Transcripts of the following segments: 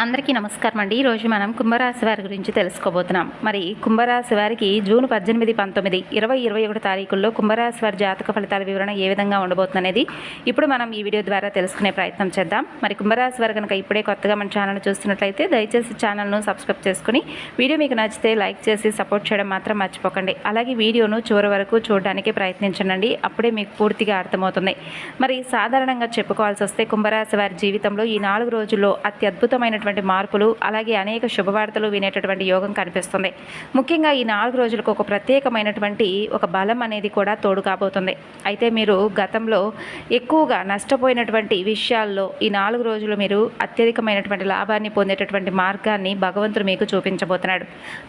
అందరికీ నమస్కారం అండి. ఈరోజు మనం కుంభరాశి వారి గురించి తెలుసుకోబోతున్నాం. మరి కుంభరాశి వారికి జూన్ 18, 19, 20, 21 తారీఖుల్లో కుంభరాశి వారి జాతక ఫలితాల వివరణ ఏ విధంగా ఉండబోతుంది అనేది ఇప్పుడు మనం ఈ వీడియో ద్వారా తెలుసుకునే ప్రయత్నం చేద్దాం. మరి కుంభరాశి వారు కనుక ఇప్పుడే కొత్తగా మన ఛానల్ చూస్తున్నట్లయితే దయచేసి ఛానల్ను సబ్స్క్రైబ్ చేసుకుని వీడియో మీకు నచ్చితే లైక్ చేసి సపోర్ట్ చేయడం మాత్రం మర్చిపోకండి. అలాగే వీడియోను చివరి వరకు చూడడానికి ప్రయత్నించండి, అప్పుడే మీకు పూర్తిగా అర్థమవుతుంది. మరి సాధారణంగా చెప్పుకోవాల్సి వస్తే కుంభరాశి వారి జీవితంలో ఈ 4 రోజుల్లో అత్యద్భుతమైన మార్పులు అలాగే అనేక శుభవార్తలు వినేటటువంటి యోగం కనిపిస్తుంది. ముఖ్యంగా ఈ 4 రోజులకు ఒక ప్రత్యేకమైనటువంటి ఒక బలం అనేది కూడా తోడు కాబోతుంది. అయితే మీరు గతంలో ఎక్కువగా నష్టపోయినటువంటి విషయాల్లో ఈ 4 రోజులు మీరు అత్యధికమైనటువంటి లాభాన్ని పొందేటటువంటి మార్గాన్ని భగవంతుడు మీకు చూపించబోతున్నాడు.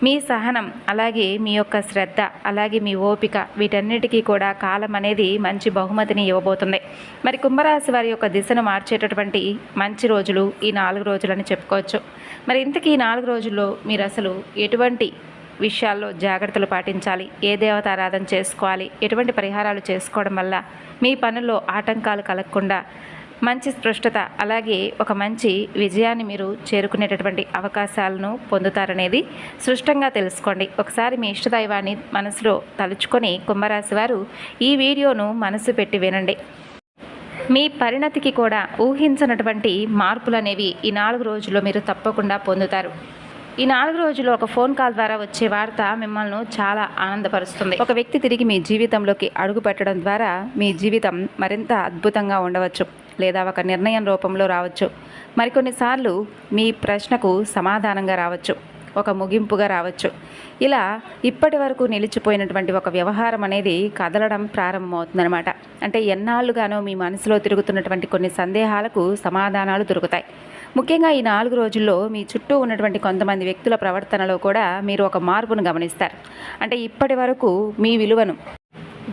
మీ సహనం అలాగే మీ యొక్క శ్రద్ధ అలాగే మీ ఓపిక వీటన్నిటికీ కూడా కాలం అనేది మంచి బహుమతిని ఇవ్వబోతుంది. మరి కుంభరాశి వారి యొక్క దిశను మార్చేటటువంటి మంచి రోజులు ఈ 4 రోజులని చెప్పుకోవచ్చు. మరి ఇంతకీ ఈ 4 రోజుల్లో మీరు అసలు ఎటువంటి విషయాల్లో జాగ్రత్తలు పాటించాలి, ఏ దేవత ఆరాధన చేసుకోవాలి, ఎటువంటి పరిహారాలు చేసుకోవడం వల్ల మీ పనుల్లో ఆటంకాలు కలగకుండా మంచి స్పష్టత అలాగే ఒక మంచి విజయాన్ని మీరు చేరుకునేటటువంటి అవకాశాలను పొందుతారనేది స్పష్టంగా తెలుసుకోండి. ఒకసారి మీ ఇష్టదైవాన్ని మనసులో తలుచుకొని కుంభరాశి వారు ఈ వీడియోను మనసు పెట్టి వినండి. మీ పరిణతికి కూడా ఊహించనటువంటి మార్పులు అనేవి ఈ 4 రోజుల్లో మీరు తప్పకుండా పొందుతారు. ఈ 4 రోజుల్లో ఒక ఫోన్ కాల్ ద్వారా వచ్చే వార్త మిమ్మల్ని చాలా ఆనందపరుస్తుంది. ఒక వ్యక్తి తిరిగి మీ జీవితంలోకి అడుగు పెట్టడం ద్వారా మీ జీవితం మరింత అద్భుతంగా ఉండవచ్చు, లేదా ఒక నిర్ణయం రూపంలో రావచ్చు. మరికొన్నిసార్లు మీ ప్రశ్నకు సమాధానంగా రావచ్చు, ఒక ముగింపుగా రావచ్చు. ఇలా ఇప్పటి వరకు నిలిచిపోయినటువంటి ఒక వ్యవహారం అనేది కదలడం ప్రారంభమవుతుందన్నమాట. అంటే ఎన్నాళ్ళుగానో మీ మనసులో తిరుగుతున్నటువంటి కొన్ని సందేహాలకు సమాధానాలు దొరుకుతాయి. ముఖ్యంగా ఈ 4 రోజుల్లో మీ చుట్టూ ఉన్నటువంటి కొంతమంది వ్యక్తుల ప్రవర్తనలో కూడా మీరు ఒక మార్పును గమనిస్తారు. అంటే ఇప్పటి వరకు మీ విలువను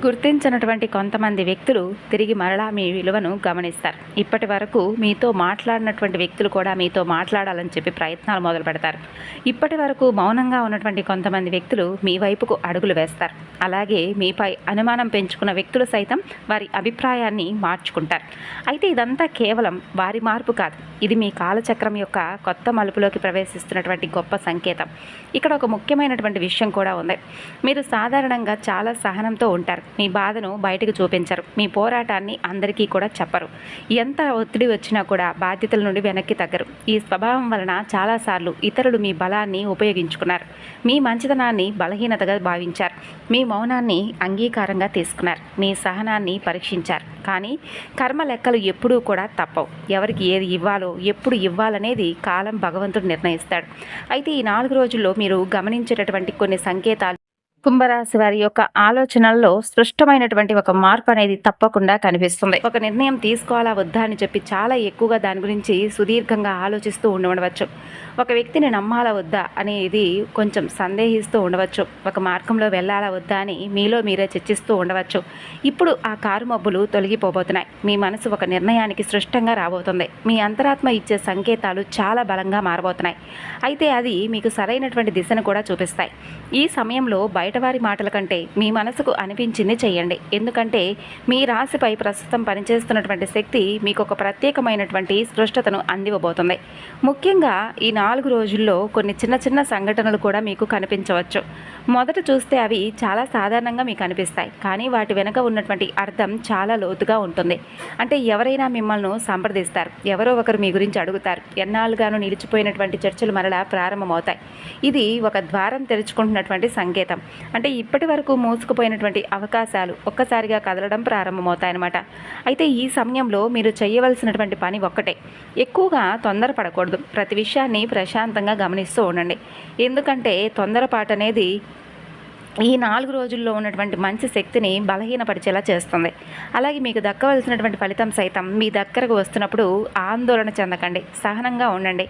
గుర్తించినటువంటి కొంతమంది వ్యక్తులు తిరిగి మరలా మీ విలువను గమనిస్తారు. ఇప్పటి వరకు మీతో మాట్లాడినటువంటి వ్యక్తులు కూడా మీతో మాట్లాడాలని చెప్పి ప్రయత్నాలు మొదలు పెడతారు. ఇప్పటి వరకు మౌనంగా ఉన్నటువంటి కొంతమంది వ్యక్తులు మీ వైపుకు అడుగులు వేస్తారు. అలాగే మీపై అనుమానం పెంచుకున్న వ్యక్తులు సైతం వారి అభిప్రాయాన్ని మార్చుకుంటారు. అయితే ఇదంతా కేవలం వారి మార్పు కాదు, ఇది మీ కాలచక్రం యొక్క కొత్త మలుపులోకి ప్రవేశిస్తున్నటువంటి గొప్ప సంకేతం. ఇక్కడ ఒక ముఖ్యమైనటువంటి విషయం కూడా ఉంది. మీరు సాధారణంగా చాలా సహనంతో ఉంటారు. మీ బాధను బయటకు చూపించరు, మీ పోరాటాన్ని అందరికీ కూడా చెప్పరు. ఎంత ఒత్తిడి వచ్చినా కూడా బాధ్యతల నుండి వెనక్కి తగ్గరు. ఈ స్వభావం వలన చాలాసార్లు ఇతరులు మీ బలాన్ని ఉపయోగించుకున్నారు, మీ మంచితనాన్ని బలహీనతగా భావించారు, మీ మౌనాన్ని అంగీకారంగా తీసుకున్నారు, మీ సహనాన్ని పరీక్షించారు. కానీ కర్మ లెక్కలు ఎప్పుడూ కూడా తప్పవు. ఎవరికి ఏది ఇవ్వాలో ఎప్పుడు ఇవ్వాలనేది కాలం భగవంతుడు నిర్ణయిస్తాడు. అయితే ఈ 4 రోజుల్లో మీరు గమనించేటటువంటి కొన్ని సంకేతాలు కుంభరాశి వారి యొక్క ఆలోచనల్లో స్పష్టమైనటువంటి ఒక మార్పు అనేది తప్పకుండా కనిపిస్తుంది. ఒక నిర్ణయం తీసుకోవాలా వద్దా అని చెప్పి చాలా ఎక్కువగా దాని గురించి సుదీర్ఘంగా ఆలోచిస్తూ ఉండవచ్చు. ఒక వ్యక్తిని నమ్మాలా వద్దా అనేది కొంచెం సందేహిస్తూ ఉండవచ్చు. ఒక మార్గంలో వెళ్ళాలా వద్దా అని మీలో మీరే చర్చిస్తూ ఉండవచ్చు. ఇప్పుడు ఆ కారు మబ్బులు తొలగిపోబోతున్నాయి. మీ మనసు ఒక నిర్ణయానికి స్పష్టంగా రాబోతుంది. మీ అంతరాత్మ ఇచ్చే సంకేతాలు చాలా బలంగా మారబోతున్నాయి. అయితే అది మీకు సరైనటువంటి దిశను కూడా చూపిస్తాయి. ఈ సమయంలో బయటవారి మాటల కంటే మీ మనసుకు అనిపించింది చేయండి. ఎందుకంటే మీ రాశిపై ప్రస్తుతం పనిచేస్తున్నటువంటి శక్తి మీకు ఒక ప్రత్యేకమైనటువంటి స్పష్టతను అందివ్వబోతుంది. ముఖ్యంగా ఈ 4 రోజుల్లో కొన్ని చిన్న చిన్న సంఘటనలు కూడా మీకు కనిపించవచ్చు. మొదట చూస్తే అవి చాలా సాధారణంగా మీకు అనిపిస్తాయి, కానీ వాటి వెనుక ఉన్నటువంటి అర్థం చాలా లోతుగా ఉంటుంది. అంటే ఎవరైనా మిమ్మల్ని సంప్రదిస్తారు, ఎవరో ఒకరు మీ గురించి అడుగుతారు, ఎన్నాళ్ళుగానూ నిలిచిపోయినటువంటి చర్చలు మరలా ప్రారంభమవుతాయి. ఇది ఒక ద్వారం తెరుచుకుంటున్నటువంటి సంకేతం. అంటే ఇప్పటి వరకు మూసుకుపోయినటువంటి అవకాశాలు ఒక్కసారిగా కదలడం ప్రారంభమవుతాయన్నమాట. అయితే ఈ సమయంలో మీరు చేయవలసినటువంటి పని ఒక్కటే, ఎక్కువగా తొందరపడకూడదు. ప్రతి విషయాన్ని ప్రశాంతంగా గమనిస్తూ ఉండండి. ఎందుకంటే తొందరపాటు అనేది ఈ 4 రోజుల్లో ఉన్నటువంటి మంచి శక్తిని బలహీనపరిచేలా చేస్తుంది. అలాగే మీకు దక్కవలసినటువంటి ఫలితం సైతం మీ దగ్గరకు వస్తున్నప్పుడు ఆందోళన చెందకండి, సహనంగా ఉండండి.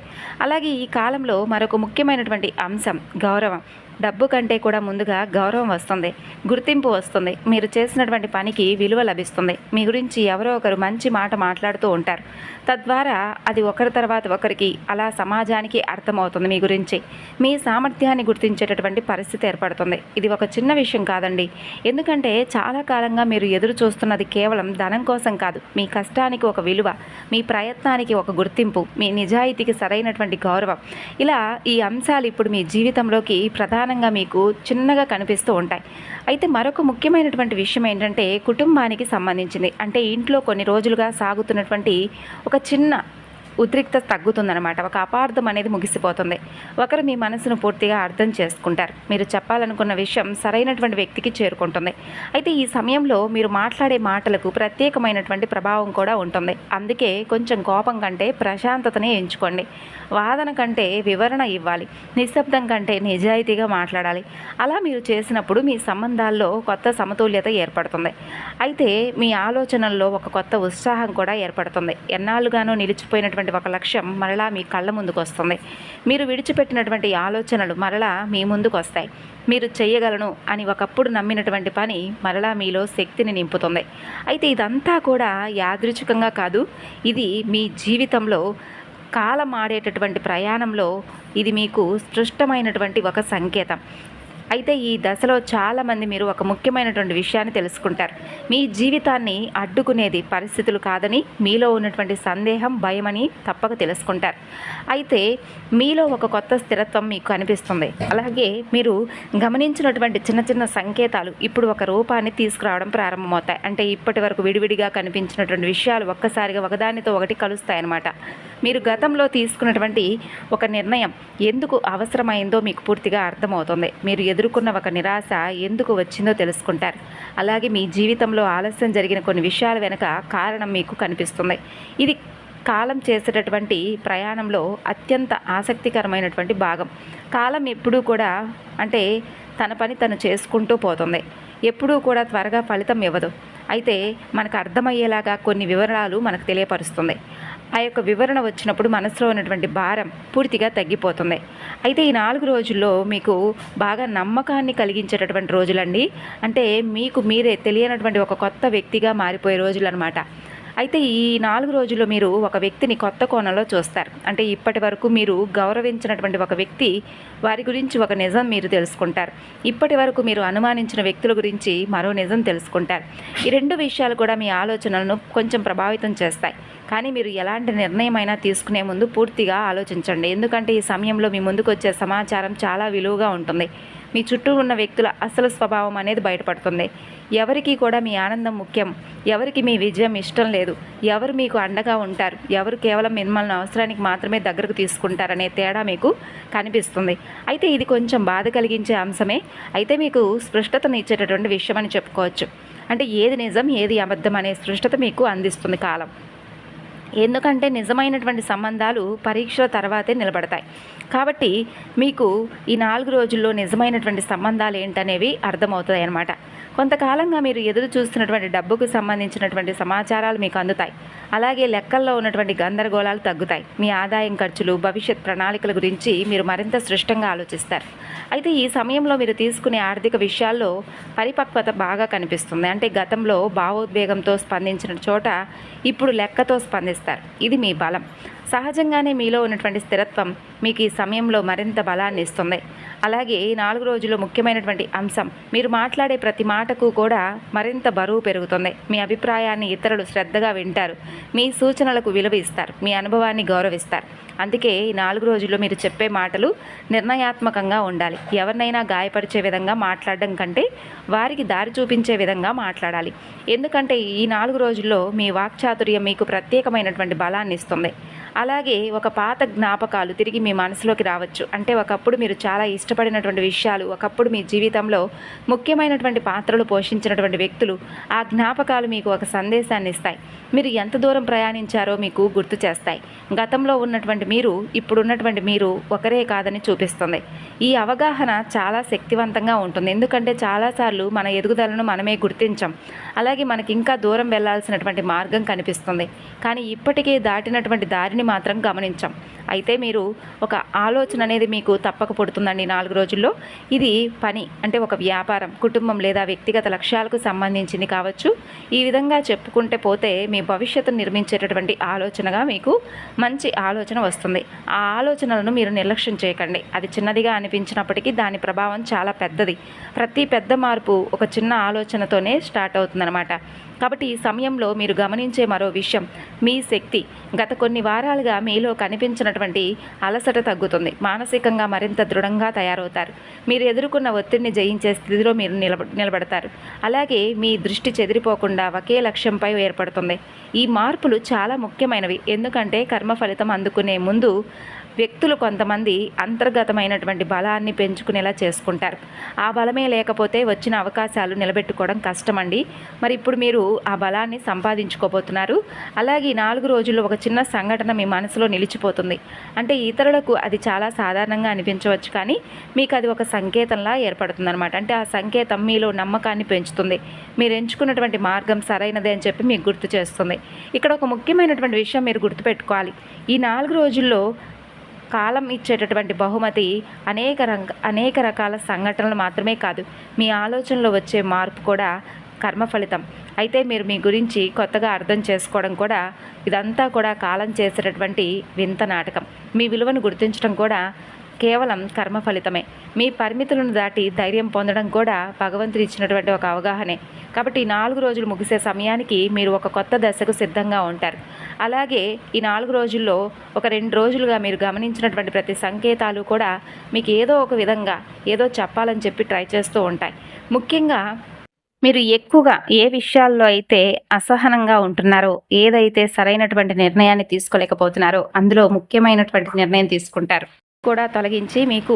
అలాగే ఈ కాలంలో మరొక ముఖ్యమైనటువంటి అంశం గౌరవం. డబ్బు కంటే కూడా ముందుగా గౌరవం వస్తుంది, గుర్తింపు వస్తుంది, మీరు చేసినటువంటి పనికి విలువ లభిస్తుంది. మీ గురించి ఎవరో ఒకరు మంచి మాట మాట్లాడుతూ ఉంటారు. తద్వారా అది ఒకరి తర్వాత ఒకరికి అలా సమాజానికి అర్థమవుతుంది. మీ గురించి మీ సామర్థ్యాన్ని గుర్తించేటటువంటి పరిస్థితి ఏర్పడుతుంది. ఇది ఒక చిన్న విషయం కాదండి. ఎందుకంటే చాలా కాలంగా మీరు ఎదురు చూస్తున్నది కేవలం ధనం కోసం కాదు, మీ కష్టానికి ఒక విలువ, మీ ప్రయత్నానికి ఒక గుర్తింపు, మీ నిజాయితీకి సరైనటువంటి గౌరవం. ఇలా ఈ అంశాలు ఇప్పుడు మీ జీవితంలోకి ప్రధానంగా మీకు చిన్నగా కనిపిస్తూ ఉంటాయి. అయితే మరొక ముఖ్యమైనటువంటి విషయం ఏంటంటే కుటుంబానికి సంబంధించింది. అంటే ఇంట్లో కొన్ని రోజులుగా సాగుతున్నటువంటి ఒక చిన్న ఉద్రిక్తత తగ్గుతుందన్నమాట. ఒక అపార్థం అనేది ముగిసిపోతుంది. ఒకరు మీ మనసును పూర్తిగా అర్థం చేసుకుంటారు. మీరు చెప్పాలనుకున్న విషయం సరైనటువంటి వ్యక్తికి చేరుకుంటుంది. అయితే ఈ సమయంలో మీరు మాట్లాడే మాటలకు ప్రత్యేకమైనటువంటి ప్రభావం కూడా ఉంటుంది. అందుకే కొంచెం కోపం కంటే ప్రశాంతతనే ఎంచుకోండి. వాదన కంటే వివరణ ఇవ్వాలి, నిశ్శబ్దం కంటే నిజాయితీగా మాట్లాడాలి. అలా మీరు చేసినప్పుడు మీ సంబంధాల్లో కొత్త సమతుల్యత ఏర్పడుతుంది. అయితే మీ ఆలోచనల్లో ఒక కొత్త ఉత్సాహం కూడా ఏర్పడుతుంది. ఎన్నాళ్ళుగానో నిలిచిపోయినటువంటి ఒక లక్ష్యం మరలా మీ కళ్ళ ముందుకు వస్తుంది. మీరు విడిచిపెట్టినటువంటి ఆలోచనలు మరలా మీ ముందుకు వస్తాయి. మీరు చేయగలను అని ఒకప్పుడు నమ్మినటువంటి పని మరలా మీలో శక్తిని నింపుతుంది. అయితే ఇదంతా కూడా యాదృచ్ఛికంగా కాదు, ఇది మీ జీవితంలో కాలం ఆడేటటువంటి ప్రయాణంలో ఇది మీకు స్పష్టమైనటువంటి ఒక సంకేతం. అయితే ఈ దశలో చాలామంది మీరు ఒక ముఖ్యమైనటువంటి విషయాన్ని తెలుసుకుంటారు. మీ జీవితాన్ని అడ్డుకునేది పరిస్థితులు కాదని, మీలో ఉన్నటువంటి సందేహం, భయమని తప్పక తెలుసుకుంటారు. అయితే మీలో ఒక కొత్త స్థిరత్వం మీకు కనిపిస్తుంది. అలాగే మీరు గమనించినటువంటి చిన్న చిన్న సంకేతాలు ఇప్పుడు ఒక రూపాన్ని తీసుకురావడం ప్రారంభమవుతాయి. అంటే ఇప్పటి వరకు విడివిడిగా కనిపించినటువంటి విషయాలు ఒక్కసారిగా ఒకదానితో ఒకటి కలుస్తాయన్నమాట. మీరు గతంలో తీసుకున్నటువంటి ఒక నిర్ణయం ఎందుకు అవసరమైందో మీకు పూర్తిగా అర్థమవుతుంది. మీరు ఎదుర్కొన్న ఒక నిరాశ ఎందుకు వచ్చిందో తెలుసుకుంటారు. అలాగే మీ జీవితంలో ఆలస్యం జరిగిన కొన్ని విషయాల వెనుక కారణం మీకు కనిపిస్తుంది. ఇది కాలం చేసేటటువంటి ప్రయాణంలో అత్యంత ఆసక్తికరమైనటువంటి భాగం. కాలం ఎప్పుడూ కూడా అంటే తన పని తను చేసుకుంటూ పోతుంది. ఎప్పుడూ కూడా త్వరగా ఫలితం ఇవ్వదు. అయితే మనకు అర్థమయ్యేలాగా కొన్ని వివరాలు మనకు తెలియపరుస్తుంది. ఆ యొక్క వివరణ వచ్చినప్పుడు మనసులో ఉన్నటువంటి భారం పూర్తిగా తగ్గిపోతుంది. అయితే ఈ 4 రోజుల్లో మీకు బాగా నమ్మకాన్ని కలిగించేటటువంటి రోజులండి. అంటే మీకు మీరే తెలియనటువంటి ఒక కొత్త వ్యక్తిగా మారిపోయే రోజులు అనమాట. అయితే ఈ 4 రోజుల్లో మీరు ఒక వ్యక్తిని కొత్త కోణంలో చూస్తారు. అంటే ఇప్పటి వరకు మీరు గౌరవించినటువంటి ఒక వ్యక్తి, వారి గురించి ఒక నిజం మీరు తెలుసుకుంటారు. ఇప్పటి వరకు మీరు అనుమానించిన వ్యక్తుల గురించి మరో నిజం తెలుసుకుంటారు. ఈ 2 విషయాలు కూడా మీ ఆలోచనలను కొంచెం ప్రభావితం చేస్తాయి. కానీ మీరు ఎలాంటి నిర్ణయమైనా తీసుకునే ముందు పూర్తిగా ఆలోచించండి. ఎందుకంటే ఈ సమయంలో మీ ముందుకు వచ్చే సమాచారం చాలా విలువగా ఉంటుంది. మీ చుట్టూ ఉన్న వ్యక్తుల అసలు స్వభావం అనేది బయటపడుతుంది. ఎవరికి కూడా మీ ఆనందం ముఖ్యం, ఎవరికి మీ విజయం ఇష్టం లేదు, ఎవరు మీకు అండగా ఉంటారు, ఎవరు కేవలం మిమ్మల్ని అవసరానికి మాత్రమే దగ్గరకు తీసుకుంటారనే తేడా మీకు కనిపిస్తుంది. అయితే ఇది కొంచెం బాధ కలిగించే అంశమే. అయితే మీకు స్పష్టతనిచ్చేటటువంటి విషయం అని చెప్పుకోవచ్చు. అంటే ఏది నిజం ఏది అబద్ధం అనే స్పష్టత మీకు అందిస్తుంది కాలం. ఎందుకంటే నిజమైనటువంటి సంబంధాలు పరీక్షల తర్వాతే నిలబడతాయి. కాబట్టి మీకు ఈ 4 రోజుల్లో నిజమైనటువంటి సంబంధాలు ఏంటనేవి అర్థమవుతాయి అన్నమాట. కొంతకాలంగా మీరు ఎదురు చూస్తున్నటువంటి డబ్బుకు సంబంధించినటువంటి సమాచారాలు మీకు అందుతాయి. అలాగే లెక్కల్లో ఉన్నటువంటి గందరగోళాలు తగ్గుతాయి. మీ ఆదాయం, ఖర్చులు, భవిష్యత్ ప్రణాళికల గురించి మీరు మరింత స్పష్టంగా ఆలోచిస్తారు. అయితే ఈ సమయంలో మీరు తీసుకునే ఆర్థిక విషయాల్లో పరిపక్వత బాగా కనిపిస్తుంది. అంటే గతంలో భావోద్వేగంతో స్పందించిన చోట ఇప్పుడు లెక్కతో స్పందిస్తారు. ఇది మీ బలం. సహజంగానే మీలో ఉన్నటువంటి స్థిరత్వం మీకు ఈ సమయంలో మరింత బలాన్ని ఇస్తుంది. అలాగే ఈ 4 రోజుల్లో ముఖ్యమైనటువంటి అంశం, మీరు మాట్లాడే ప్రతి మాటకు కూడా మరింత బరువు పెరుగుతుంది. మీ అభిప్రాయాన్ని ఇతరులు శ్రద్ధగా వింటారు. మీ సూచనలకు విలువ ఇస్తారు. మీ అనుభవాన్ని గౌరవిస్తారు. అందుకే ఈ 4 రోజుల్లో మీరు చెప్పే మాటలు నిర్ణయాత్మకంగా ఉండాలి. ఎవరినైనా గాయపరిచే విధంగా మాట్లాడడం కంటే వారికి దారి చూపించే విధంగా మాట్లాడాలి. ఎందుకంటే ఈ 4 రోజుల్లో మీ వాక్చాతుర్యం మీకు ప్రత్యేకమైనటువంటి బలాన్ని ఇస్తుంది. అలాగే ఒక పాత జ్ఞాపకాలు తిరిగి మీ మనసులోకి రావచ్చు. అంటే ఒకప్పుడు మీరు చాలా ఇష్టపడినటువంటి విషయాలు, ఒకప్పుడు మీ జీవితంలో ముఖ్యమైనటువంటి పాత్రలు పోషించినటువంటి వ్యక్తులు, ఆ జ్ఞాపకాలు మీకు ఒక సందేశాన్ని ఇస్తాయి. మీరు ఎంత దూరం ప్రయాణించారో మీకు గుర్తు చేస్తాయి. గతంలో ఉన్నటువంటి మీరు ఇప్పుడున్నటువంటి మీరు ఒకరే కాదని చూపిస్తుంది. ఈ అవగాహన చాలా శక్తివంతంగా ఉంటుంది. ఎందుకంటే చాలాసార్లు మన ఎదుగుదలను మనమే గుర్తించం. అలాగే మనకి ఇంకా దూరం వెళ్ళాల్సినటువంటి మార్గం కనిపిస్తుంది, కానీ ఇప్పటికే దాటినటువంటి దారిని మాత్రం గమనించం. అయితే మీరు ఒక ఆలోచన అనేది మీకు తప్పక పుడుతుందండి 4 రోజుల్లో. ఇది పని అంటే ఒక వ్యాపారం, కుటుంబం లేదా వ్యక్తిగత లక్ష్యాలకు సంబంధించింది కావచ్చు. ఈ విధంగా చెప్పుకుంటే పోతే మీ భవిష్యత్తును నిర్మించేటటువంటి ఆలోచనగా మీకు మంచి ఆలోచన వస్తుంది. ఆ ఆలోచనలను మీరు నిర్లక్ష్యం చేయకండి. అది చిన్నదిగా అనిపించినప్పటికీ దాని ప్రభావం చాలా పెద్దది. ప్రతి పెద్ద మార్పు ఒక చిన్న ఆలోచనతోనే స్టార్ట్ అవుతుందన్నమాట. కాబట్టి ఈ సమయంలో మీరు గమనించే మరో విషయం, మీ శక్తి. గత కొన్ని వారాలుగా మీలో కనిపించినటువంటి అలసట తగ్గుతుంది. మానసికంగా మరింత దృఢంగా తయారవుతారు. మీరు ఎదుర్కొన్న ఒత్తిడిని జయించే స్థితిలో మీరు నిలబడతారు. అలాగే మీ దృష్టి చెదిరిపోకుండా ఒకే లక్ష్యంపై ఏర్పడుతుంది. ఈ మార్పులు చాలా ముఖ్యమైనవి, ఎందుకంటే కర్మ ఫలితం అందుకునే ముందు వ్యక్తులు కొంతమంది అంతర్గతమైనటువంటి బలాన్ని పెంచుకునేలా చేసుకుంటారు. ఆ బలమే లేకపోతే వచ్చిన అవకాశాలు నిలబెట్టుకోవడం కష్టమండి. మరి ఇప్పుడు మీరు ఆ బలాన్ని సంపాదించుకోబోతున్నారు. అలాగే 4 రోజుల్లో ఒక చిన్న సంఘటన మీ మనసులో నిలిచిపోతుంది. అంటే ఇతరులకు అది చాలా సాధారణంగా అనిపించవచ్చు, కానీ మీకు అది ఒక సంకేతంలా ఏర్పడుతుందన్నమాట. అంటే ఆ సంకేతం మీలో నమ్మకాన్ని పెంచుతుంది. మీరు ఎంచుకున్నటువంటి మార్గం సరైనదే అని చెప్పి మీకు గుర్తు చేస్తుంది. ఇక్కడ ఒక ముఖ్యమైనటువంటి విషయం మీరు గుర్తుపెట్టుకోవాలి. ఈ 4 రోజుల్లో కాలం ఇచ్చేటటువంటి బహుమతి అనేక రకాల సంఘటనలు మాత్రమే కాదు, మీ ఆలోచనలో వచ్చే మార్పు కూడా కర్మ ఫలితం. అయితే మీరు మీ గురించి కొత్తగా అర్థం చేసుకోవడం కూడా, ఇదంతా కూడా కాలం చేసేటటువంటి వింత నాటకం. మీ విలువను గుర్తించడం కూడా కేవలం కర్మ ఫలితమే. మీ పరిమితులను దాటి ధైర్యం పొందడం కూడా భగవంతుడు ఇచ్చినటువంటి ఒక అవగాహనే. కాబట్టి 4 రోజులు ముగిసే సమయానికి మీరు ఒక కొత్త దశకు సిద్ధంగా ఉంటారు. అలాగే ఈ 4 రోజుల్లో ఒక 2 రోజులుగా మీరు గమనించినటువంటి ప్రతి సంకేతాలు కూడా మీకు ఏదో ఒక విధంగా ఏదో చెప్పాలని చెప్పి ట్రై చేస్తూ ఉంటాయి. ముఖ్యంగా మీరు ఎక్కువగా ఏ విషయాల్లో అయితే అసహనంగా ఉంటున్నారో, ఏదైతే సరైనటువంటి నిర్ణయాన్ని తీసుకోలేకపోతున్నారో అందులో ముఖ్యమైనటువంటి నిర్ణయం తీసుకుంటారు కూడా తొలగించి మీకు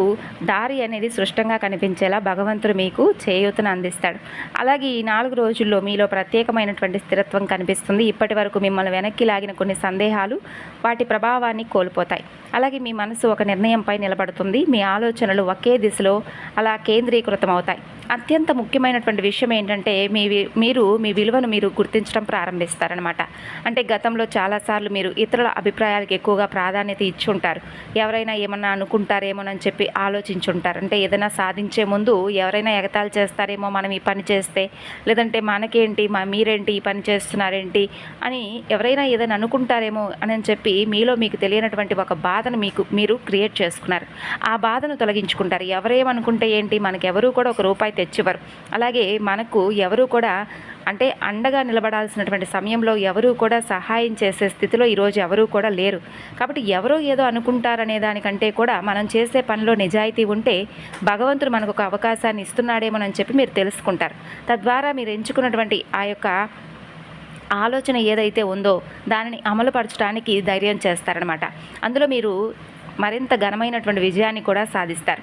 దారి అనేది స్పష్టంగా కనిపించేలా భగవంతుడు మీకు చేయూతను అందిస్తాడు. అలాగే ఈ 4 రోజుల్లో మీలో ప్రత్యేకమైనటువంటి స్థిరత్వం కనిపిస్తుంది. ఇప్పటి వరకు మిమ్మల్ని వెనక్కి లాగిన కొన్ని సందేహాలు వాటి ప్రభావాన్ని కోల్పోతాయి. అలాగే మీ మనసు ఒక నిర్ణయంపై నిలబడుతుంది. మీ ఆలోచనలు ఒకే దిశలో అలా కేంద్రీకృతం అవుతాయి. అత్యంత ముఖ్యమైనటువంటి విషయం ఏంటంటే మీరు మీ విలువను మీరు గుర్తించడం ప్రారంభిస్తారనమాట. అంటే గతంలో చాలాసార్లు మీరు ఇతరుల అభిప్రాయాలకు ఎక్కువగా ప్రాధాన్యత ఇచ్చి ఉంటారు. ఎవరైనా ఏమన్నా అనుకుంటారేమోనని చెప్పి ఆలోచించుంటారు. అంటే ఏదైనా సాధించే ముందు ఎవరైనా ఎగతాళి చేస్తారేమో మనం ఈ పని చేస్తే, లేదంటే మనకేంటి మీరేంటి ఈ పని చేస్తున్నారేంటి అని ఎవరైనా ఏదైనా అనుకుంటారేమో అని చెప్పి మీలో మీకు తెలియనటువంటి ఒక బాధను మీరు క్రియేట్ చేసుకున్నారు. ఆ బాధను తొలగించుకుంటారు. ఎవరేమనుకుంటే ఏంటి, మనకెవరూ కూడా ఒక రూపాయి తెచ్చివ్వరు. అలాగే మనకు ఎవరూ కూడా అంటే అండగా నిలబడాల్సినటువంటి సమయంలో ఎవరూ కూడా సహాయం చేసే స్థితిలో ఈరోజు ఎవరూ కూడా లేరు. కాబట్టి ఎవరో ఏదో అనుకుంటారనే దానికంటే కూడా మనం చేసే పనిలో నిజాయితీ ఉంటే భగవంతుడు మనకు ఒక అవకాశాన్ని ఇస్తున్నాడేమోనని చెప్పి మీరు తెలుసుకుంటారు. తద్వారా మీరు ఎంచుకున్నటువంటి ఆ యొక్క ఆలోచన ఏదైతే ఉందో దానిని అమలుపరచడానికి ధైర్యం చేస్తారనమాట. అందులో మీరు మరింత ఘనమైనటువంటి విజయాన్ని కూడా సాధిస్తారు.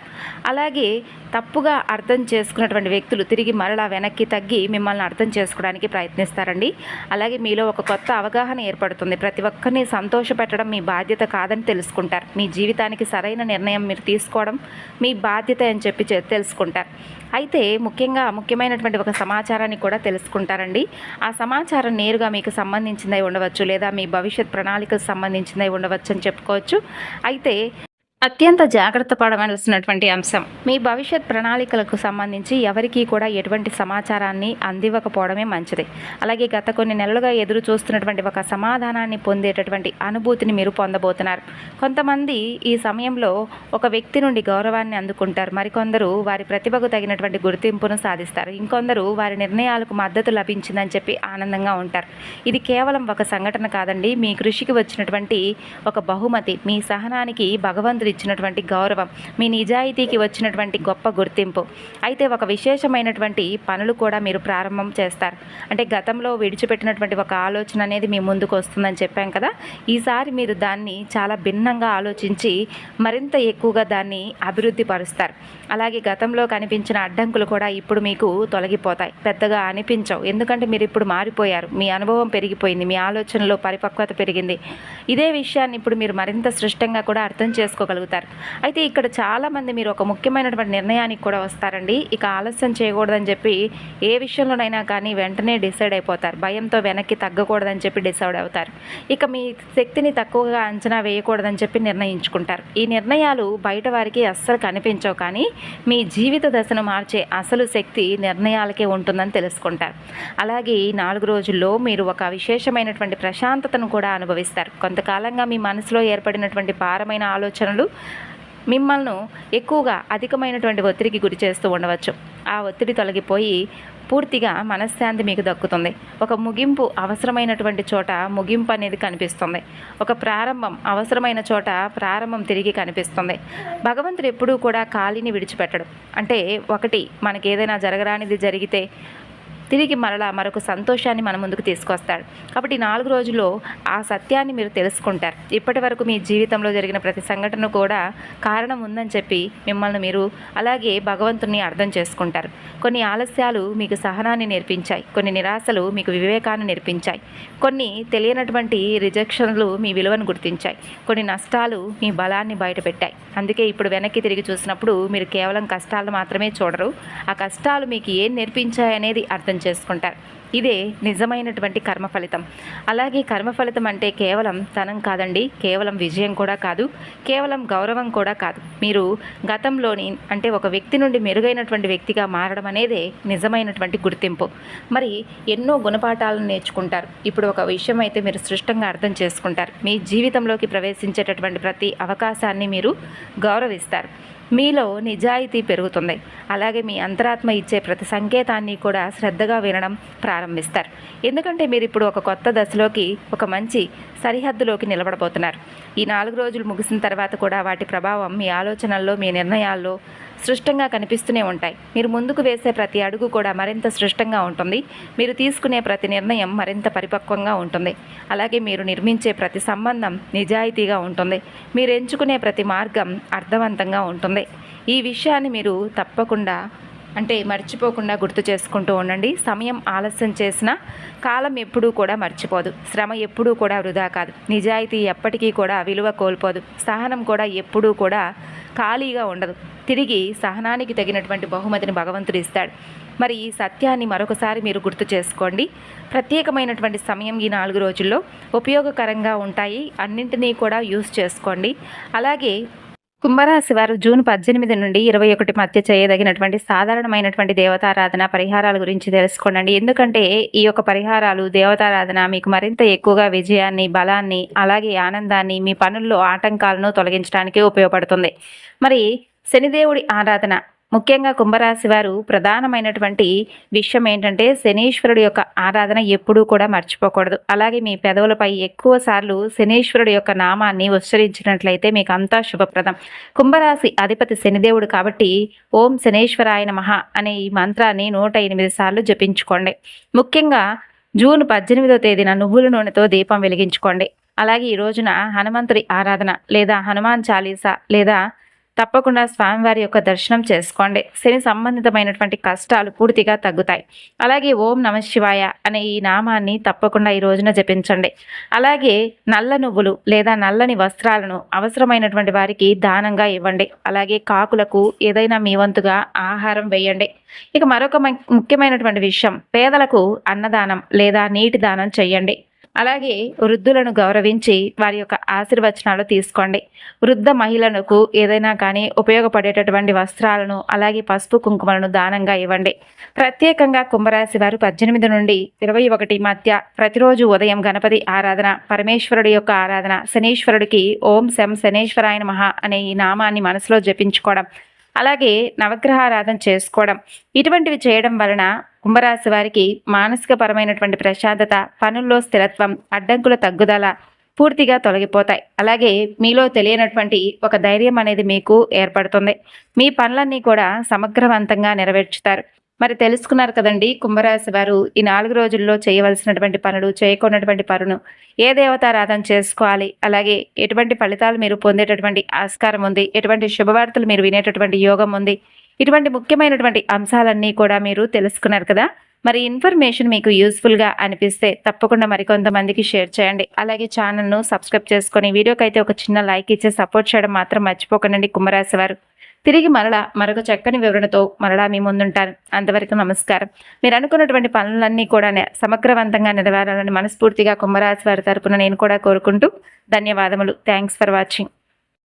అలాగే తప్పుగా అర్థం చేసుకున్నటువంటి వ్యక్తులు తిరిగి మరలా వెనక్కి తగ్గి మిమ్మల్ని అర్థం చేసుకోవడానికి ప్రయత్నిస్తారండి. అలాగే మీలో ఒక కొత్త అవగాహన ఏర్పడుతుంది. ప్రతి ఒక్కరిని సంతోషపెట్టడం మీ బాధ్యత కాదని తెలుసుకుంటారు. మీ జీవితానికి సరైన నిర్ణయం మీరు తీసుకోవడం మీ బాధ్యత అని చెప్పి తెలుసుకుంటారు. అయితే ముఖ్యమైనటువంటి ఒక సమాచారాన్ని కూడా తెలుసుకుంటారండి. ఆ సమాచారం నేరుగా మీకు సంబంధించిందై ఉండవచ్చు, లేదా మీ భవిష్యత్ ప్రణాళికకు సంబంధించిందై ఉండవచ్చు అని చెప్పుకోవచ్చు. అయితే అత్యంత జాగ్రత్త పడవలసినటువంటి అంశం, మీ భవిష్యత్ ప్రణాళికలకు సంబంధించి ఎవరికీ కూడా ఎటువంటి సమాచారాన్ని అందివ్వకపోవడమే మంచిది. అలాగే గత కొన్ని నెలలుగా ఎదురు చూస్తున్నటువంటి ఒక సమాధానాన్ని పొందేటటువంటి అనుభూతిని మీరు పొందబోతున్నారు. కొంతమంది ఈ సమయంలో ఒక వ్యక్తి నుండి గౌరవాన్ని అందుకుంటారు. మరికొందరు వారి ప్రతిభకు తగినటువంటి గుర్తింపును సాధిస్తారు. ఇంకొందరు వారి నిర్ణయాలకు మద్దతు లభించిందని చెప్పి ఆనందంగా ఉంటారు. ఇది కేవలం ఒక సంఘటన కాదండి, మీ కృషికి వచ్చినటువంటి ఒక బహుమతి, మీ సహనానికి భగవంతుడి ఇచ్చినటువంటి గౌరవం, మీ నిజాయితీకి వచ్చినటువంటి గొప్ప గుర్తింపు. అయితే ఒక విశేషమైనటువంటి పనులు కూడా మీరు ప్రారంభం చేస్తారు. అంటే గతంలో విడిచిపెట్టినటువంటి ఒక ఆలోచన అనేది మీ ముందుకు వస్తుందని చెప్పాం కదా. ఈసారి మీరు దాన్ని చాలా భిన్నంగా ఆలోచించి మరింత ఎక్కువగా దాన్ని అభివృద్ధి పరుస్తారు. అలాగే గతంలో కనిపించిన అడ్డంకులు కూడా ఇప్పుడు మీకు తొలగిపోతాయి, పెద్దగా అనిపించవు. ఎందుకంటే మీరు ఇప్పుడు మారిపోయారు, మీ అనుభవం పెరిగిపోయింది, మీ ఆలోచనలో పరిపక్వత పెరిగింది. ఇదే విషయాన్ని ఇప్పుడు మీరు మరింత స్పష్టంగా కూడా అర్థం చేసుకోగలుగుతారు. చేయగలుగుతారు. అయితే ఇక్కడ చాలామంది మీరు ఒక ముఖ్యమైనటువంటి నిర్ణయానికి కూడా వస్తారండి. ఇక ఆలస్యం చేయకూడదని చెప్పి ఏ విషయంలోనైనా కానీ వెంటనే డిసైడ్ అయిపోతారు. భయంతో వెనక్కి తగ్గకూడదని చెప్పి డిసైడ్ అవుతారు. ఇక మీ శక్తిని తక్కువగా అంచనా వేయకూడదని చెప్పి నిర్ణయించుకుంటారు. ఈ నిర్ణయాలు బయట వారికి అస్సలు కనిపించవు, కానీ మీ జీవిత దశను మార్చే అసలు శక్తి నిర్ణయాలకే ఉంటుందని తెలుసుకుంటారు. అలాగే ఈ 4 రోజుల్లో మీరు ఒక విశేషమైనటువంటి ప్రశాంతతను కూడా అనుభవిస్తారు. కొంతకాలంగా మీ మనసులో ఏర్పడినటువంటి భారమైన ఆలోచనలు మిమ్మల్ని ఎక్కువగా అధికమైనటువంటి ఒత్తిడికి గురి చేస్తూ ఉండవచ్చు. ఆ ఒత్తిడి తొలగిపోయి పూర్తిగా మనశ్శాంతి మీకు దక్కుతుంది. ఒక ముగింపు అవసరమైనటువంటి చోట ముగింపు అనేది కనిపిస్తుంది. ఒక ప్రారంభం అవసరమైన చోట ప్రారంభం తిరిగి కనిపిస్తుంది. భగవంతుడు ఎప్పుడూ కూడా ఖాళీని విడిచిపెట్టడు. అంటే ఒకటి మనకి ఏదైనా జరగరానిది జరిగితే తిరిగి మరొక సంతోషాన్ని మన ముందుకు తీసుకొస్తాడు. కాబట్టి 4 రోజుల్లో ఆ సత్యాన్ని మీరు తెలుసుకుంటారు. ఇప్పటి వరకు మీ జీవితంలో జరిగిన ప్రతి సంఘటన కూడా కారణం ఉందని చెప్పి మిమ్మల్ని మీరు అలాగే భగవంతుని అర్థం చేసుకుంటారు. కొన్ని ఆలస్యాలు మీకు సహనాన్ని నేర్పించాయి. కొన్ని నిరాశలు మీకు వివేకాన్ని నేర్పించాయి. కొన్ని తెలియనటువంటి రిజెక్షన్లు మీ విలువను గుర్తించాయి. కొన్ని నష్టాలు మీ బలాన్ని బయటపెట్టాయి. అందుకే ఇప్పుడు వెనక్కి తిరిగి చూసినప్పుడు మీరు కేవలం కష్టాలు మాత్రమే చూడరు, ఆ కష్టాలు మీకు ఏం నేర్పించాయనేది అర్థం చేసుకుంటారు. ఇదే నిజమైనటువంటి కర్మ ఫలితం. అలాగే కర్మ ఫలితం అంటే కేవలం ధనం కాదండి, కేవలం విజయం కూడా కాదు, కేవలం గౌరవం కూడా కాదు. మీరు గతంలోని అంటే ఒక వ్యక్తి నుండి మెరుగైనటువంటి వ్యక్తిగా మారడం అనేదే నిజమైనటువంటి గుర్తింపు. మరి ఎన్నో గుణపాఠాలను నేర్చుకుంటారు. ఇప్పుడు ఒక విషయం అయితే మీరు స్పష్టంగా అర్థం చేసుకుంటారు. మీ జీవితంలోకి ప్రవేశించేటటువంటి ప్రతి అవకాశాన్ని మీరు గౌరవిస్తారు. మీలో నిజాయితీ పెరుగుతుంది. అలాగే మీ అంతరాత్మ ఇచ్చే ప్రతి సంకేతాన్ని కూడా శ్రద్ధగా వినడం ప్రారంభిస్తారు. ఎందుకంటే మీరు ఇప్పుడు ఒక కొత్త దశలోకి, ఒక మంచి సరిహద్దులోకి నిలబడబోతున్నారు. ఈ 4 రోజులు ముగిసిన తర్వాత కూడా వాటి ప్రభావం మీ ఆలోచనల్లో, మీ నిర్ణయాల్లో స్పష్టంగా కనిపిస్తూనే ఉంటాయి. మీరు ముందుకు వేసే ప్రతి అడుగు కూడా మరింత స్పష్టంగా ఉంటుంది. మీరు తీసుకునే ప్రతి నిర్ణయం మరింత పరిపక్వంగా ఉంటుంది. అలాగే మీరు నిర్మించే ప్రతి సంబంధం నిజాయితీగా ఉంటుంది. మీరు ఎంచుకునే ప్రతి మార్గం అర్థవంతంగా ఉంటుంది. ఈ విషయాన్ని మీరు తప్పకుండా మర్చిపోకుండా గుర్తు చేసుకుంటూ ఉండండి. సమయం ఆలస్యం చేసినా కాలం ఎప్పుడూ కూడా మర్చిపోదు. శ్రమ ఎప్పుడూ కూడా వృధా కాదు. నిజాయితీ ఎప్పటికీ కూడా విలువ కోల్పోదు. సహనం కూడా ఎప్పుడూ కూడా ఖాళీగా ఉండదు. తిరిగి సహనానికి తగినటువంటి బహుమతిని భగవంతుడు ఇస్తాడు. మరి ఈ సత్యాన్ని మరొకసారి మీరు గుర్తు చేసుకోండి. ప్రత్యేకమైనటువంటి సమయం ఈ 4 రోజుల్లో ఉపయోగకరంగా ఉంటాయి. అన్నింటినీ కూడా యూస్ చేసుకోండి. అలాగే కుంభరాశి వారు జూన్ 18 నుండి 21 మధ్య చేయదగినటువంటి సాధారణమైనటువంటి దేవతారాధన పరిహారాల గురించి తెలుసుకోండి. ఎందుకంటే ఈ యొక్క పరిహారాలు, దేవతారాధన మీకు మరింత ఎక్కువగా విజయాన్ని, బలాన్ని, అలాగే ఆనందాన్ని, మీ పనుల్లో ఆటంకాలను తొలగించడానికి ఉపయోగపడుతుంది. మరి శనిదేవుడి ఆరాధన ముఖ్యంగా కుంభరాశి వారు ప్రధానమైనటువంటి విషయం ఏంటంటే శనీశ్వరుడు యొక్క ఆరాధన ఎప్పుడూ కూడా మర్చిపోకూడదు. అలాగే మీ పెదవులపై ఎక్కువ సార్లు శనీశ్వరుడు యొక్క నామాన్ని ఉచ్చరించినట్లయితే మీకు అంతా శుభప్రదం. కుంభరాశి అధిపతి శనిదేవుడు కాబట్టి ఓం శనేశ్వరాయ నమః అనే ఈ మంత్రాన్ని 108 సార్లు జపించుకోండి. ముఖ్యంగా జూన్ 18వ తేదీన నువ్వుల నూనెతో దీపం వెలిగించుకోండి. అలాగే ఈ రోజున హనుమంతుడి ఆరాధన లేదా హనుమాన్ చాలీసా లేదా తప్పకుండా స్వామివారి యొక్క దర్శనం చేసుకోండి. శని సంబంధితమైనటువంటి కష్టాలు పూర్తిగా తగ్గుతాయి. అలాగే ఓం నమఃశివాయ అనే ఈ నామాన్ని తప్పకుండా ఈ రోజున జపించండి. అలాగే నల్ల నువ్వులు లేదా నల్లని వస్త్రాలను అవసరమైనటువంటి వారికి దానంగా ఇవ్వండి. అలాగే కాకులకు ఏదైనా మీ వంతుగా ఆహారం వేయండి. ఇక మరొక ముఖ్యమైనటువంటి విషయం, పేదలకు అన్నదానం లేదా నీటి దానం చేయండి. అలాగే వృద్ధులను గౌరవించి వారి యొక్క ఆశీర్వచనాలు తీసుకోండి. వృద్ధ మహిళలకు ఏదైనా కానీ ఉపయోగపడేటటువంటి వస్త్రాలను అలాగే పసుపు కుంకుమలను దానంగా ఇవ్వండి. ప్రత్యేకంగా కుంభరాశి వారు 18 నుండి 21 మధ్య ప్రతిరోజు ఉదయం గణపతి ఆరాధన, పరమేశ్వరుడి యొక్క ఆరాధన, శనీశ్వరుడికి ఓం శం శనేశ్వరాయ నమః అనే ఈ నామాన్ని మనసులో జపించుకోవడం, అలాగే నవగ్రహారాధన చేసుకోవడం, ఇటువంటివి చేయడం వలన కుంభరాశి వారికి మానసిక పరమైనటువంటి ప్రశాంతత, పనుల్లో స్థిరత్వం, అడ్డంకుల తగ్గుదల పూర్తిగా తొలగిపోతాయి. అలాగే మీలో తెలియనటువంటి ఒక ధైర్యం అనేది మీకు ఏర్పడుతుంది. మీ పనులన్నీ కూడా సమగ్రవంతంగా నెరవేర్చుతారు. మరి తెలుసుకున్నారు కదండి, కుంభరాశి వారు ఈ 4 రోజుల్లో చేయవలసినటువంటి పనులు, చేయకున్నటువంటి పనులు, ఏ దేవతారాధన చేసుకోవాలి, అలాగే ఎటువంటి ఫలితాలు మీరు పొందేటటువంటి ఆస్కారం ఉంది, ఎటువంటి శుభవార్తలు మీరు వినేటటువంటి యోగం ఉంది, ఇటువంటి ముఖ్యమైనటువంటి అంశాలన్నీ కూడా మీరు తెలుసుకున్నారు కదా. మరి ఇన్ఫర్మేషన్ మీకు యూస్ఫుల్గా అనిపిస్తే తప్పకుండా మరికొంతమందికి షేర్ చేయండి. అలాగే ఛానల్ను సబ్స్క్రైబ్ చేసుకొని వీడియోకి అయితే ఒక చిన్న లైక్ ఇచ్చి సపోర్ట్ చేయడం మాత్రం మర్చిపోకండి కుంభరాశి వారు. తిరిగి మరొక చక్కని వివరణతో మీ ముందుంటాను. అంతవరకు నమస్కారం. మీరు అనుకున్నటువంటి పనులన్నీ కూడా సమగ్రవంతంగా నెరవేరాలని మనస్ఫూర్తిగా కుంభరాశి వారి తరపున నేను కూడా కోరుకుంటూ ధన్యవాదములు. Thanks for watching.